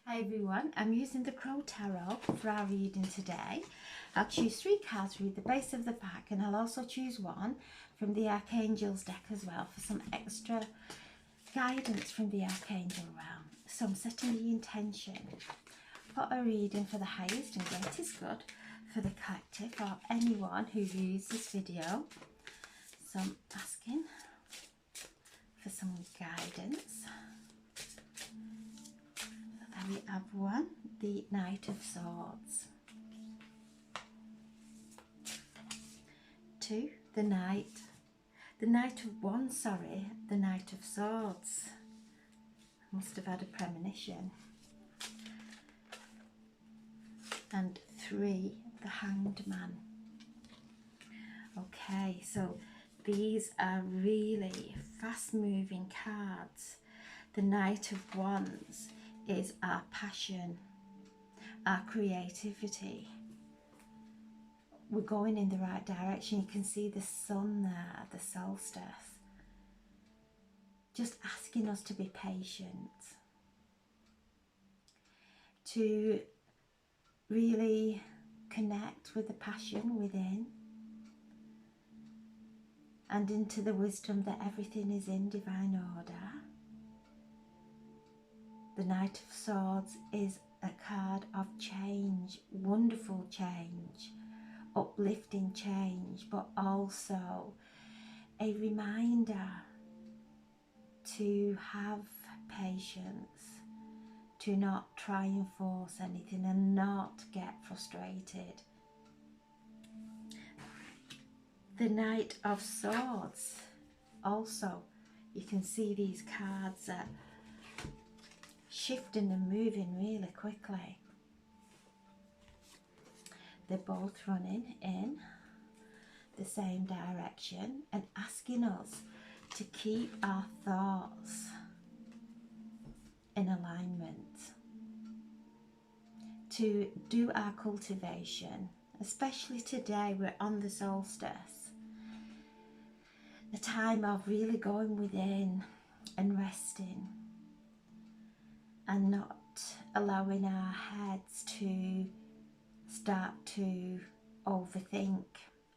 Hi everyone, I'm using the Crow Tarot for our reading today. I'll choose 3 cards to read the base of the pack, and I'll also choose one from the Archangel's deck as well for some extra guidance from the Archangel realm. So I'm setting the intention for a reading for the highest and greatest good for the collective or anyone who views this video. So I'm asking for some guidance. We have one, the Knight of Swords. 2, the Knight of Wands, the Knight of Swords. Must have had a premonition. And 3, the Hanged Man. Okay, so these are really fast moving cards. The Knight of Wands is our passion, our creativity. We're going in the right direction. You can see the sun there, the solstice, just asking us to be patient, to really connect with the passion within and into the wisdom that everything is in divine order. The Knight of Swords is a card of change, wonderful change, uplifting change, but also a reminder to have patience, to not try and force anything and not get frustrated. The Knight of Swords, also, you can see these cards are shifting and moving really quickly. They're both running in the same direction and asking us to keep our thoughts in alignment, to do our cultivation, especially today. We're on the solstice, a time of really going within and resting, and not allowing our heads to start to overthink,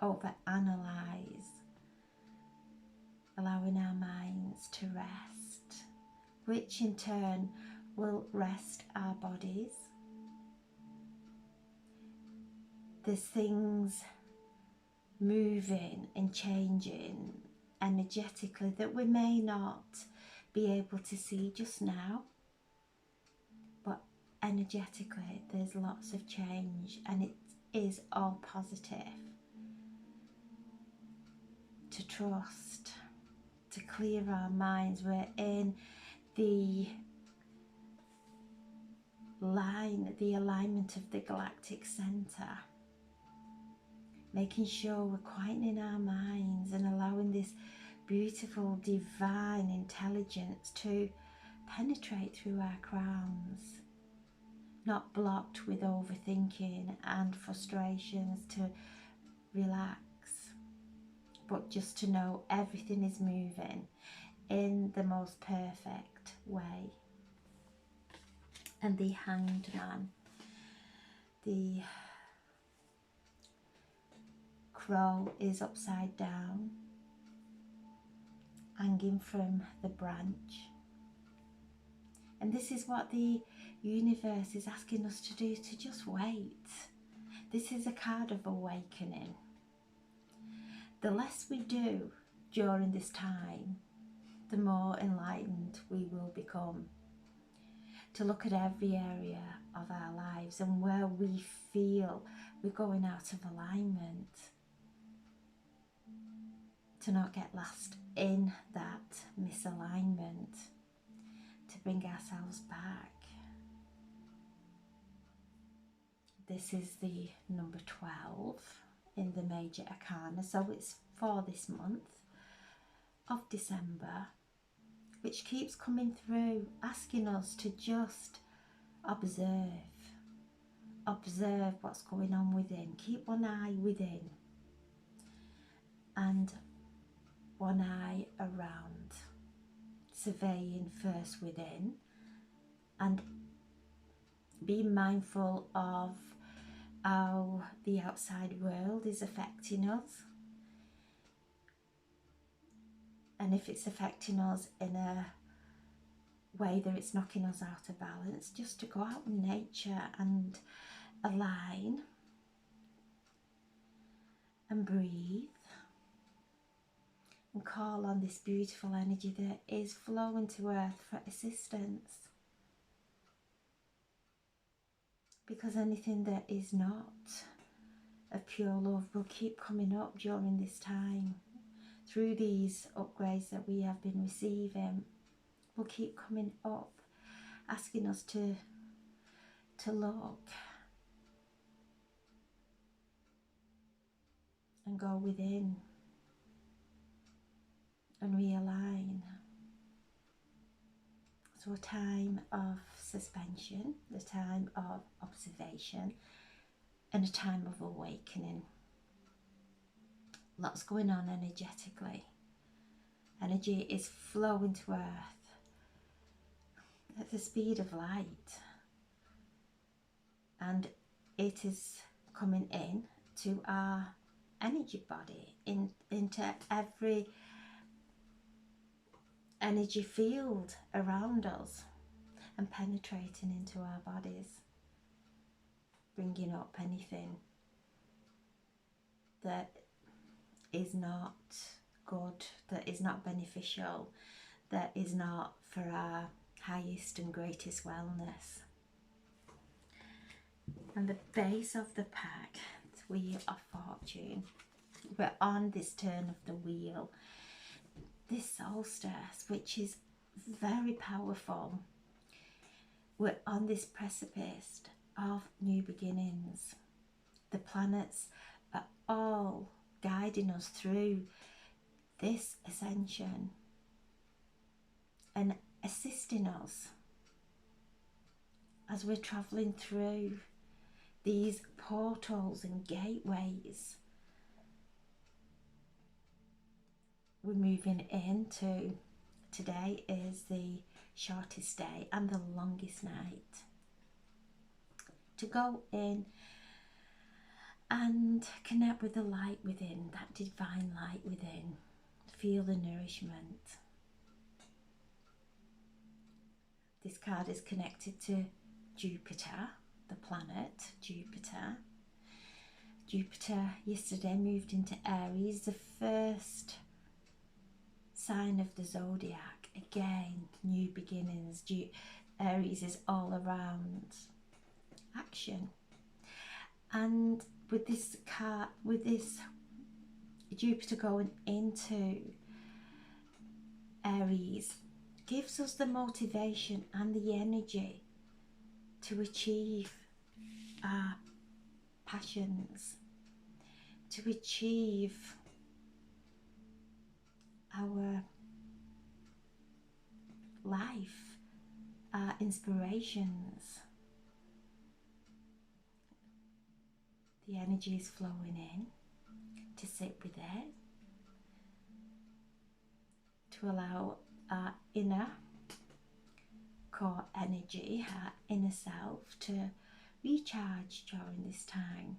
overanalyze, allowing our minds to rest, which in turn will rest our bodies. There's things moving and changing energetically that we may not be able to see just now, but energetically there's lots of change, and it is all positive. To trust, to clear our minds. We're in the alignment of the galactic center, making sure we're quietening our minds and allowing this beautiful divine intelligence to penetrate through our crowns, not blocked with overthinking and frustrations, to relax, but just to know everything is moving in the most perfect way. And the Hanged Man, the crow is upside down, hanging from the branch. And this is what the universe is asking us to do, to just wait. This is a card of awakening. The less we do during this time, the more enlightened we will become. To look at every area of our lives and where we feel we're going out of alignment, to not get lost in that misalignment, to bring ourselves back. This is the number 12 in the major arcana, so it's for this month of December, which keeps coming through, asking us to just observe what's going on within. Keep one eye within and one eye around, surveying first within and being mindful of how the outside world is affecting us, and if it's affecting us in a way that it's knocking us out of balance, just to go out in nature and align and breathe and call on this beautiful energy that is flowing to earth for assistance. Because anything that is not of pure love will keep coming up during this time. Through these upgrades that we have been receiving, will keep coming up, asking us to look and go within and realign. So a time of suspension, a time of observation, and a time of awakening. Lots going on energetically. Energy is flowing to earth at the speed of light, and it is coming in to our energy body, into every energy field around us, and penetrating into our bodies, bringing up anything that is not good, that is not beneficial, that is not for our highest and greatest wellness. And the base of the pack, the Wheel of Fortune, we're on this turn of the wheel, this solstice, which is very powerful. We're on this precipice of new beginnings. The planets are all guiding us through this ascension and assisting us as we're travelling through these portals and gateways. We're moving into, today is the shortest day and the longest night, to go in and connect with the light within, that divine light within. Feel the nourishment. This card is connected to Jupiter, the planet Jupiter. Jupiter yesterday moved into Aries, the first sign of the zodiac. Again, new beginnings. Aries is all around action, and with this card, with this Jupiter going into Aries, gives us the motivation and the energy to achieve our passions, to achieve our life, our inspirations. The energy is flowing in to sit with it, to allow our inner core energy, our inner self, to recharge during this time.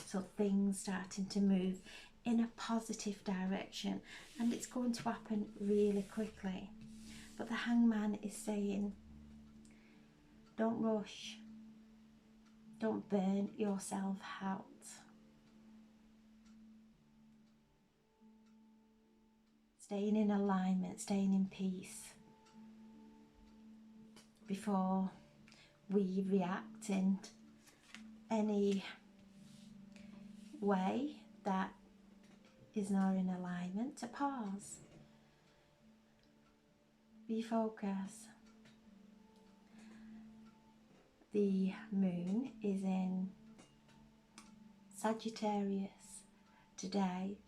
So things starting to move in a positive direction, and it's going to happen really quickly. But the Hangman is saying, don't rush, don't burn yourself out. Staying in alignment, staying in peace before we react in any way that is not in alignment. To pause, refocus. The moon is in Sagittarius today,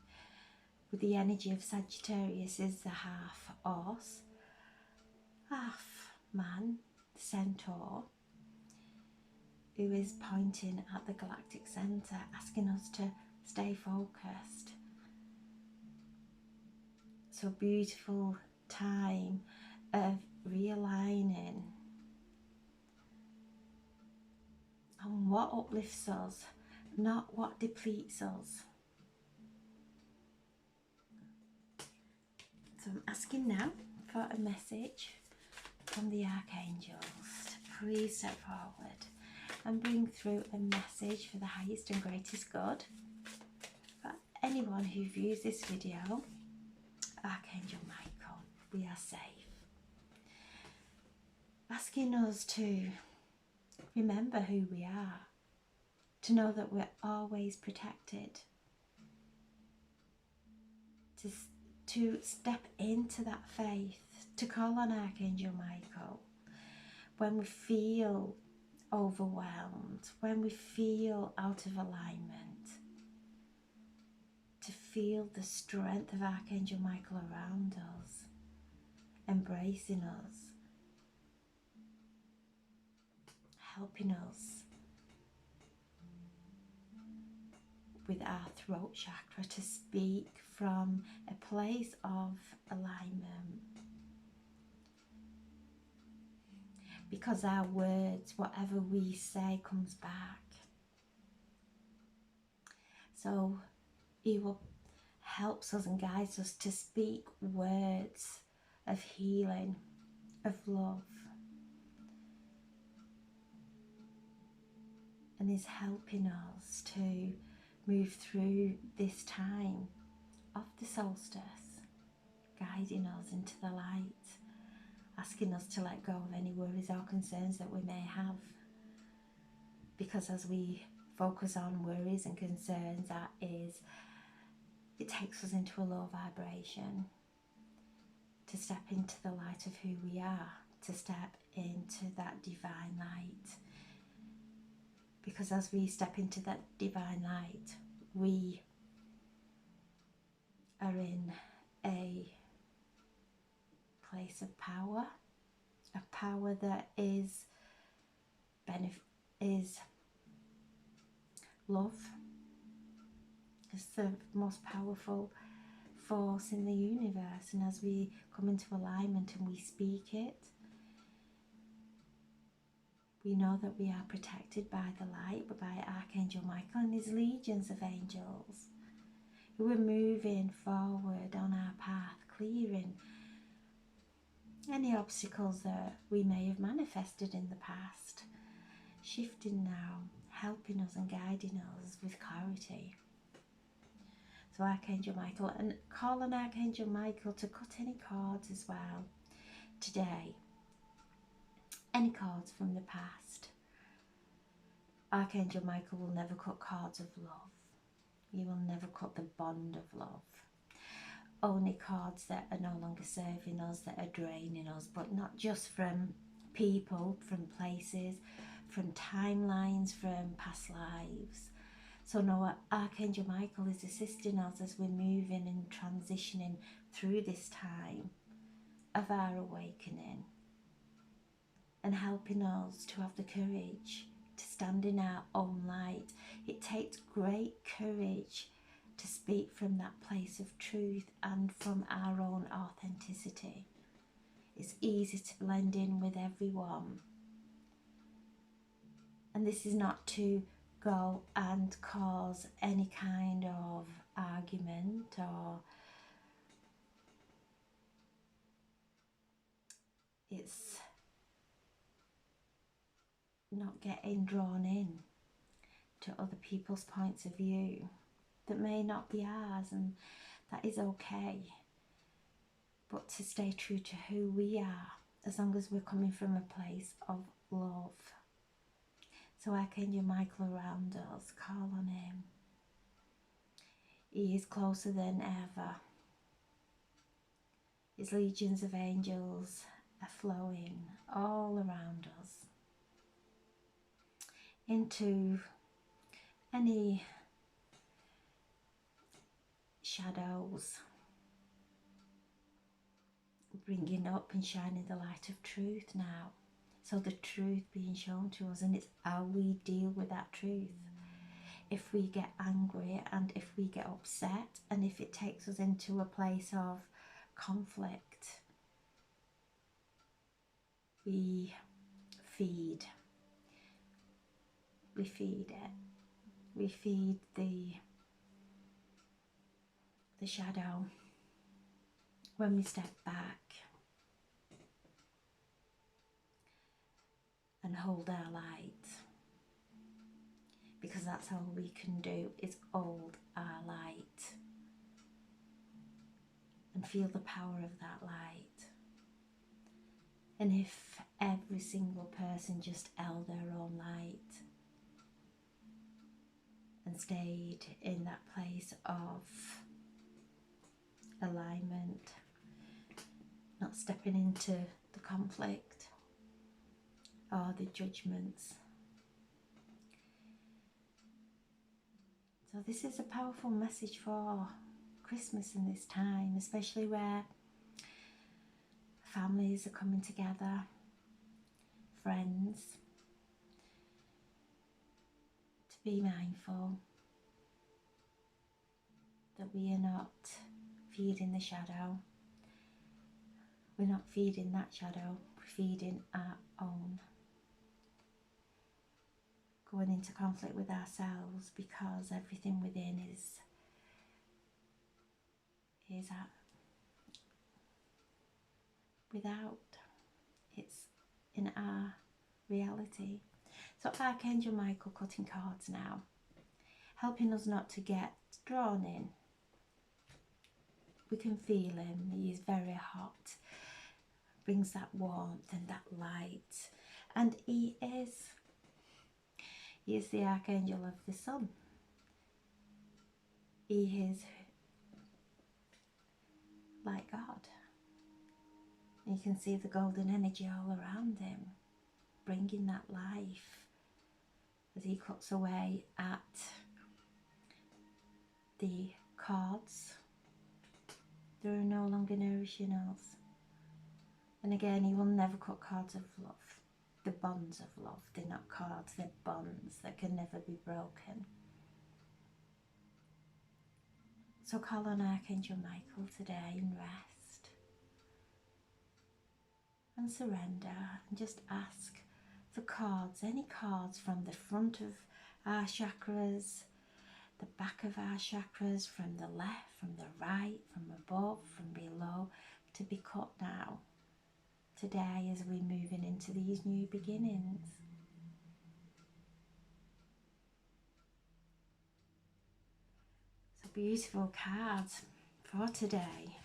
with the energy of Sagittarius is the half horse, half man, the centaur, who is pointing at the galactic centre, asking us to stay focused. So beautiful time of realigning what uplifts us, not what depletes us. So I'm asking now for a message from the archangels to please step forward and bring through a message for the highest and greatest good. For anyone who views this video, Archangel Michael, we are safe. Asking us to remember who we are, to know that we're always protected, to step into that faith, to call on Archangel Michael when we feel overwhelmed, when we feel out of alignment, to feel the strength of Archangel Michael around us, embracing us, helping us with our throat chakra to speak from a place of alignment. Because our words, whatever we say, comes back. So He will helps us and guides us to speak words of healing, of love, and is helping us to move through this time of the solstice, guiding us into the light, asking us to let go of any worries or concerns that we may have. Because as we focus on worries and concerns, it takes us into a low vibration. To step into the light of who we are, to step into that divine light. Because as we step into that divine light, we are in a place of power, a power that is love. It's the most powerful force in the universe, and as we come into alignment and we speak it, we know that we are protected by the light, but by Archangel Michael and his legions of angels who are moving forward on our path, clearing any obstacles that we may have manifested in the past, shifting now, helping us and guiding us with clarity. So Archangel Michael, and call on Archangel Michael to cut any cords as well today. Any cords from the past. Archangel Michael will never cut cords of love. He will never cut the bond of love. Only cords that are no longer serving us, that are draining us, but not just from people, from places, from timelines, from past lives. So no, Archangel Michael is assisting us as we're moving and transitioning through this time of our awakening, and helping us to have the courage to stand in our own light. It takes great courage to speak from that place of truth and from our own authenticity. It's easy to blend in with everyone. And this is not to go and cause any kind of argument or it's not getting drawn in to other people's points of view that may not be ours, and that is okay. But to stay true to who we are, as long as we're coming from a place of love. So Archangel Michael around us, call on him. He is closer than ever. His legions of angels are flowing all around us into any shadows, bringing up and shining the light of truth now. So the truth being shown to us, and it's how we deal with that truth. If we get angry and if we get upset, and if it takes us into a place of conflict, we feed we feed it. We feed the shadow when we step back and hold our light, because that's all we can do, is hold our light and feel the power of that light. And if every single person just held their own light and stayed in that place of alignment, not stepping into the conflict or the judgments. So this is a powerful message for Christmas in this time, especially where families are coming together, friends, to be mindful that we are not feeding the shadow. We're not feeding that shadow, we're feeding our own. Going into conflict with ourselves because everything within is without, it's in our reality. So Archangel Michael cutting cards now, helping us not to get drawn in. We can feel him, he is very hot, brings that warmth and that light, and he is the Archangel of the Sun. He is like God. You can see the golden energy all around him, bringing that life as he cuts away at the cards. They are no longer nourishing us. And again, he will never cut cards of love. The bonds of love, they're not cards, they're bonds that can never be broken. So call on Archangel Michael today and rest and surrender, and just ask for cards, any cards from the front of our chakras, the back of our chakras, from the left, from the right, from above, from below, to be cut now, today, as we're moving into these new beginnings. So beautiful cards for today.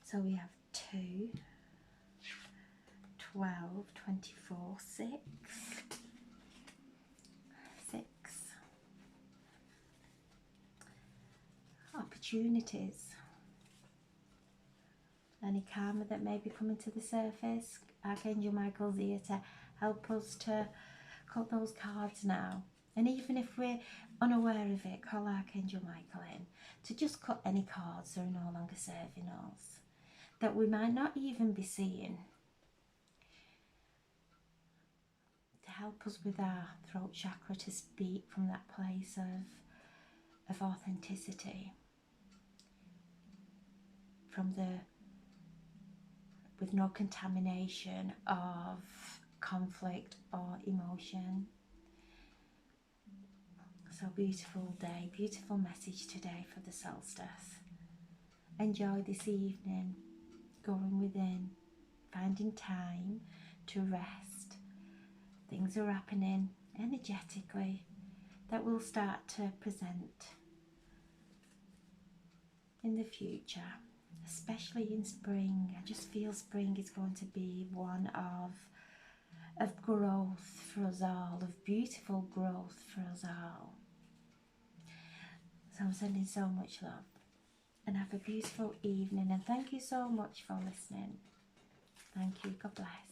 So we have 2, 12, 24, 6, 6. Opportunities. Any karma that may be coming to the surface, Archangel Michael's here to help us to cut those cards now. And even if we're unaware of it, call Archangel Michael in to just cut any cards that are no longer serving us, that we might not even be seeing, to help us with our throat chakra to speak from that place of authenticity, from with no contamination of conflict or emotion. So beautiful day, beautiful message today for the solstice. Enjoy this evening, going within, finding time to rest. Things are happening energetically that will start to present in the future, especially in spring. I just feel spring is going to be one of growth for us all, of beautiful growth for us all. So I'm sending so much love, and have a beautiful evening, and thank you so much for listening. Thank you. God bless.